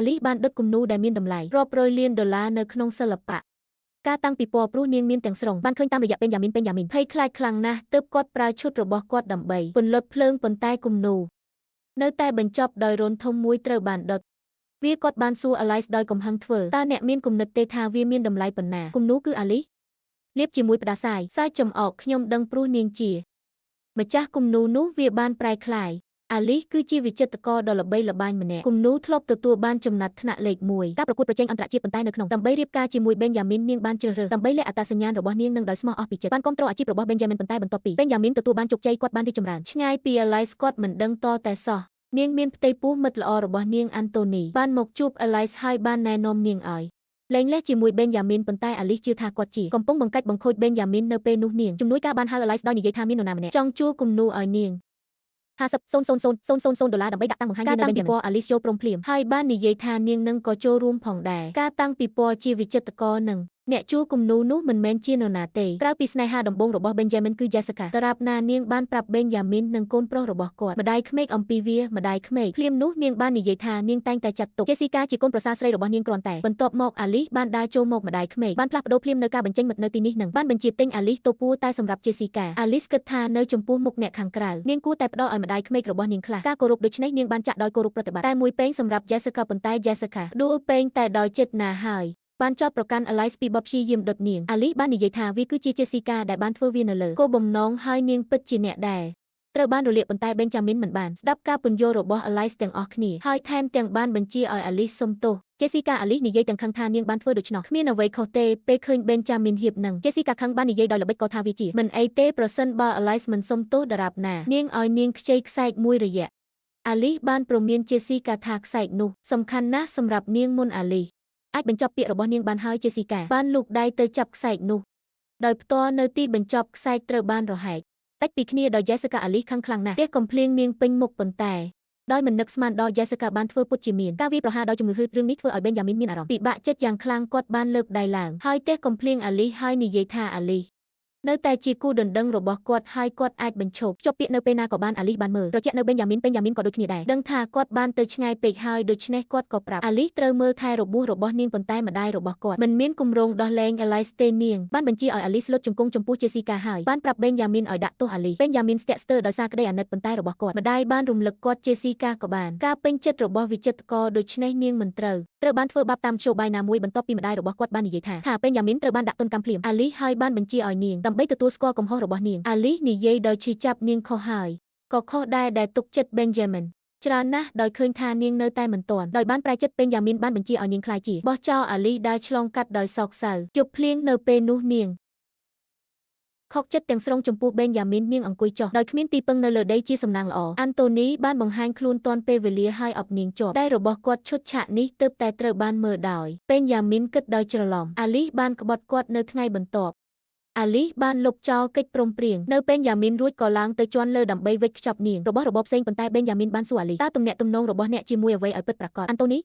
Alice បានដុតគំនូរដែលមានតម្លៃរាប់រយលានដុល្លារនៅក្នុងសិល្បៈការតាំងពីពណ៌ព្រោះនាងមានទាំងស្រុងបានឃើញតាមរយៈបេនយ៉ាមីនភ័យខ្លាចខ្លាំងណាស់ទើបគាត់ប្រើឈុតរបស់គាត់ដើម្បីពន្លត់ភ្លើងប៉ុន្តែគំនូរនៅតែបញ្ចប់ដោយរន្ធធំមួយត្រូវបានដុតវាគាត់បានសួរ Alice ដោយកំហឹងធ្វើតើអ្នកមានគំនិតទេថាវាមានតម្លៃប៉ុណ្ណាគំនូរគឺ Alice លាបជាមួយផ្ដាសាយចំអកខ្ញុំដឹងព្រោះនាងជាម្ចាស់គំនូរនោះវាបានប្រែក្លាយAlice គឺជាវិចិត្រករដ៏ល្បីល្បាញម្នាក់គំនូរធ្លាប់ទទួលបានចំណាត់ថ្នាក់លេខ1ការប្រកួតប្រជែងអន្តរជាតិប៉ុន្តែនៅក្នុងដើម្បីរៀបការជាមួយ Benjamin នាងបានជ្រើសរើសដើម្បីលាក់អត្តសញ្ញាណរបស់នាងនឹងដោយស្មោះអស់ពីចិត្តបានគ្រប់គ្រងអាជីពរបស់ Benjamin ប៉ុន្តែបន្ទាប់ពី Benjamin ទទួលបានជោគជ័យគាត់បានរីកចម្រើនឆ្ងាយពី Alice គាត់មិនដឹងតតែសោះនាងមានផ្ទៃពោះមិត្តល្អរបស់នាង Anthony បានមកជួប Alice ហើយបានណែនាំនាងឲ្យលែងលេះជាមួយ Benjamin ប៉ុន្តែ Alice ជឿថាគាត់ជាកំពុងបង្កាច់បង្ខូច Benjamin នៅពេលនោះនាងជំនួយការបានហៅ Alice ដោយនិយាយថាមាននរណាម្នាក់ចង់ជួលគំនូរឲ្យនាង$50,000ដើម្បីដាក់តាំងបង្ហាញនៅ Benjamin ការតាំងពីពណ៌ Alice ចូលព្រមភ្លាមហើយបាននិយាយថានាងនឹងក៏ចូលរួមផងដែរការតាំងពីពណ៌ជាវិចិត្រករនឹងអ្នកជួលគំនូរនោះមិនមែនជានរណាទេក្រៅពីស្នេហាដំបូងរបស់ Benjamin គឺ Jessica តារាបណានាងបានប្រាប់ Benjamin និងកូនប្រុសរបស់គាត់ម្ដាយក្មេកអំពីវាម្ដាយក្មេកភ្លាមនោះនាងបាននិយាយថានាងតែងតែចាត់ទុក Jessica ជាកូនប្រសារស្រីរបស់នាងគ្រាន់តែបន្ទាប់មក Alice បានដើរចូលមកម្ដាយក្មេកបានផ្លាស់ប្ដូរភ្លាមនៅការបញ្ចេញមិត្តនៅទីនេះនឹងបានបញ្ជាទិញ Alice តូពួរតែសម្រាប់ Jessica Alice គិតថានៅចំពោះមុខអ្នកខាងក្រៅនាងគួរតែផ្ដល់ឲ្យម្ដាយក្មេករបស់នាងខ្លះការគោរពដូច្នេះនាងបានចាក់ដោយគោរពប្រតិបត្តិតែមួយពេងសម្រាប់ Jessica ប៉ុន្តែ Jessica ដួលពេងតែដោយចិត្តណាហើយបានចោទប្រកាន់ Alice ពីបទព្យាយាមដុតនាង Alice បាននិយាយថាវាគឺជា Jessica ដែលបានធ្វើវានៅលើគោលបំណងហើយនាងពិតជាអ្នកដែលត្រូវបានរលាកប៉ុន្តែ Benjamin មិនបានស្ដាប់ការពន្យល់របស់ Alice ទាំងអស់គ្នាហើយថែមទាំងបានបញ្ជាឲ្យ Alice សុំទោស Jessica Alice និយាយទាំងខឹងថានាងបានធ្វើដូច្នោះគ្មានអ្វីខុសទេពេលឃើញ Benjamin ហៀបនឹង Jessica ខឹងបាននិយាយដោយល្បិចក៏ថាវាជាមិនអីទេប្រសិនបើ Alice មិនសុំទោសដរាបណានាងឲ្យនាងខ្ចីខ្សែកមួយរយៈ Alice បានព្រមាន Jessica ថាខ្សែកនោះសំខាន់ណាស់សម្រាប់នាងមុន Aliceអាចបញ្ចប់ពាក្យរបស់នាងបានហើយ Jessica បានលូកដៃទៅចាប់ខ្សែកនោះដោយផ្ទាល់នៅទីបញ្ចប់ខ្សែកត្រូវបានរហែកដាច់ពីគ្នាដោយ Jessica Alice ខឹងខ្លាំងណាស់ទះកំភ្លៀងនាងពេញមុខប៉ុន្តែដោយមិននឹកស្មានដល់ Jessica បានធ្វើពុតជាមានការវាយប្រហារដោយជំងឺហឺតរឿងនេះធ្វើឲ្យ Benjamin មានអារម្មណ៍ពិបាកចិត្តយ៉ាងខ្លាំងគាត់បានលើកដៃឡើងហើយទះកំភ្លៀង Alice ហើយនិយាយថា Aliceនៅតែជាគូដណ្ដឹងរបស់គាត់ហើយគាត់អាចបញ្ឈប់ចប់ពាក្យនៅពេលណាក៏បាន Alice បានមើលត្រជាក់នៅ Benjamin ក៏ដូចគ្នាដែរដឹងថាគាត់បានទៅឆ្ងាយពេកហើយដូច្នេះគាត់ក៏ប្រាប់ Alice ត្រូវមើលថែរបួសរបស់នាងប៉ុន្តែម្ដាយរបស់គាត់មិនមានគម្រោងដោះលែង Alice ទេនាងបានបញ្ជាឲ្យ Alice លុតជង្គង់ចំពោះ Jessica ហើយបានប្រាប់ Benjamin ឲ្យដាក់ទោស Alice Benjamin ស្ទាក់ស្ទើរដោយសារក្តីអាណិតប៉ុន្តែរបស់គាត់ម្ដាយបានរំលឹកគាត់ Jessica ក៏បានការពេញចិត្តរបស់វិចិត្រករដូច្នេះនាងមិនត្រូវបានធ្វើបាបតាមមធ្យោបាយណាមួយបន្ទាប់ពីម្ដាយរបស់គាត់បាននិយាយថា Benjamin ត្រូវបានដាក់ទណ្ឌកម្មភ្លាម Alice ហើយបានបញ្ជាឲ្យនាងដើម្បីទទួលស្គាល់កំហុសរបស់នាង Alice និយាយដោយឈឺចាប់នាងខុសហើយក៏ខុសដែរដែលទុកចិត្ត Benjamin ច្រើនណាស់ដោយឃើញថានាងនៅតែមិនទាន់ដោយបានប្រែចិត្ត Benjamin បានបញ្ជាឲ្យនាងខ្លាយជាបោះចោល Alice ដើរឆ្លងកាត់ដោយសោកសៅយប់ភ្លៀងនៅពេលនោះនាងខកចិត្តទាំងស្រុងចំពោះ Benjamin នាងអង្គុយចុះដោយគ្មានទីពឹងនៅលើដីជាសំណាងល្អ Anthony បានបង្ហាញខ្លួនទាន់ពេលវេលាហើយអបនាងជាប់តែរបស់គាត់ឈុតឆាកនេះទើបតែត្រូវបានមើលដោយ Benjamin គិតដោយច្រឡំ Alice បានក្បត់គាត់នៅថ្ងៃបន្ទាប់Alice បានលុបចោលកិច្ចព្រមព្រៀងនៅ Benjamin រួចក៏ឡើងទៅជាន់លើដើម្បីវេចខ្ចប់នាងរបស់របបផ្សេងប៉ុន្តែ Benjamin បានសួរ Alice តើទំនាក់ទំនងរបស់អ្នកជាមួយអ្វីឲ្យពិតប្រាកដ Anthony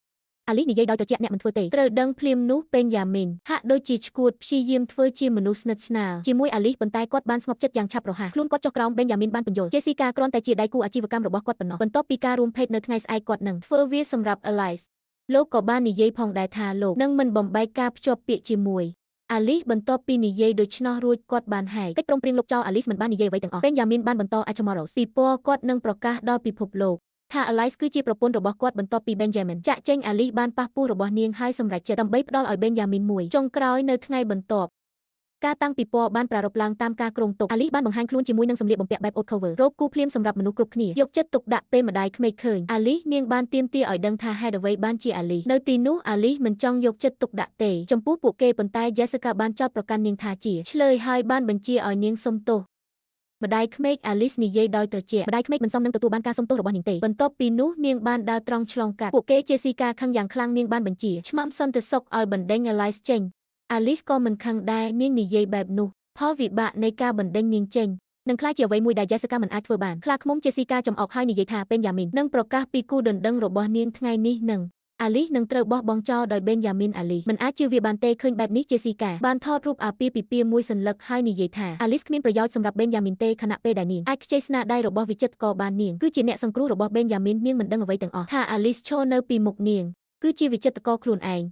Alice និយាយដោយត្រជាក់អ្នកមិនធ្វើទេត្រូវដឹងភ្លាមនោះ Benjamin ហាក់ដូចជាឈួតព្យាយាមធ្វើជាមនុស្សស្និទ្ធស្នាលជាមួយ Alice ប៉ុន្តែគាត់បានស្ងប់ចិត្តយ៉ាងឆាប់រហ័សខ្លួនគាត់ចុះក្រោម Benjamin បានបញ្យល់ Jessica គ្រាន់តែជាដៃគូអាជីវកម្មរបស់គាត់ប៉ុណ្ណោះបន្ទាប់ពីការរួមភេទនៅថ្ងៃស្អែកគាត់នឹងធ្វើវាសម្រាប់ Alice លោកក៏បាននិយាយផងដែរថាលោកនឹងមិនបំបែកការភ្ជាប់ពាក្យជាមួយ Alice បន្ទាប់ពីនិយាយដូច្នោះរួចគាត់បានហែកកិច្ចព្រមព្រៀងលុបចោល Alice មិនបាននិយាយអ្វីទាំងអស់ Benjamin បានបន្ត Achamoros ពីពណ៌គាត់នឹងប្រកាសដល់ពិភពលោកថា Alice គឺជាប្រពន្ធរបស់គាត់បន្ទាប់ពី Benjamin ចាក់ចេញ Alice បានប៉ះពោះរបស់នាងហើយសម្រេចចិត្តដើម្បីផ្ដល់ឲ្យ Benjamin មួយចុងក្រោយនៅថ្ងៃបន្ទាប់ការតាំងពីពណ៌បានប្រារព្ធឡើងតាមការគ្រោងទុក Alice បានបង្ហាញខ្លួនជាមួយនឹងសម្លៀកបំពាក់បែប Haute Couture រ៉ូបគូភ្លាមសម្រាប់មនុស្សគ្រប់គ្នាយកចិត្តទុកដាក់ពេលម្ដាយក្មេកឃើញ Alice នាងបានទាមទារឲ្យដឹងថាហេតុអ្វីបានជា Alice នៅទីនោះ Alice មិនចង់យកចិត្តទុកដាក់ទេចំពោះពួកគេប៉ុន្តែ Jessica បានចោទប្រកាន់នាងថាជាឆ្លើយហើយបានបញ្ជាឲ្យនាងសុំទោសម្ដាយក្មេក Alice និយាយដោយត្រជាក់ម្ដាយក្មេកមិនសមនឹងទទួលបានការសុំទោសរបស់នាងទេបន្ទាប់ពីនោះនាងបានដើរត្រង់ឆ្លងកាត់ពួកគេ Jessica ខឹងយ៉ាងខ្លាំងនាងបានបញ្ជាឆ្មាំសន្តិសុខឲ្យបណ្ដេញ Alice ចេញ Alice ក៏មិនខឹងដែរនាងនិយាយបែបនោះផលវិបាកនៃការបណ្ដេញនាងចេញនឹងក្លាយជាអ្វីមួយដែល Jessica មិនអាចធ្វើបានខ្លាឃ្មុំ Jessica ចំអកហើយនិយាយថា Benjamin នឹងប្រកាសពីគូដណ្ដឹងរបស់នាងថ្ងៃនេះនឹង Alice នឹងត្រូវបោះបង់ចោលដោយ Benjamin Alice មិនអាចជឿវាបានទេឃើញបែបនេះ Jessica បានថតរូបអាពាហ៍ពិពាហ៍មួយសន្លឹកហើយនិយាយថា Alice គ្មានប្រយោជន៍សម្រាប់ Benjamin ទេខណៈពេលដែលនាងអាចខ្ចីស្នាដៃរបស់វិចិត្រករបាននាងគឺជាអ្នកសង្គ្រោះរបស់ Benjamin នាងមិនដឹងអ្វីទាំងអស់ថា Alice ឈរនៅពីមុខនាង គឺជាវិចិត្រករខ្លួនឯង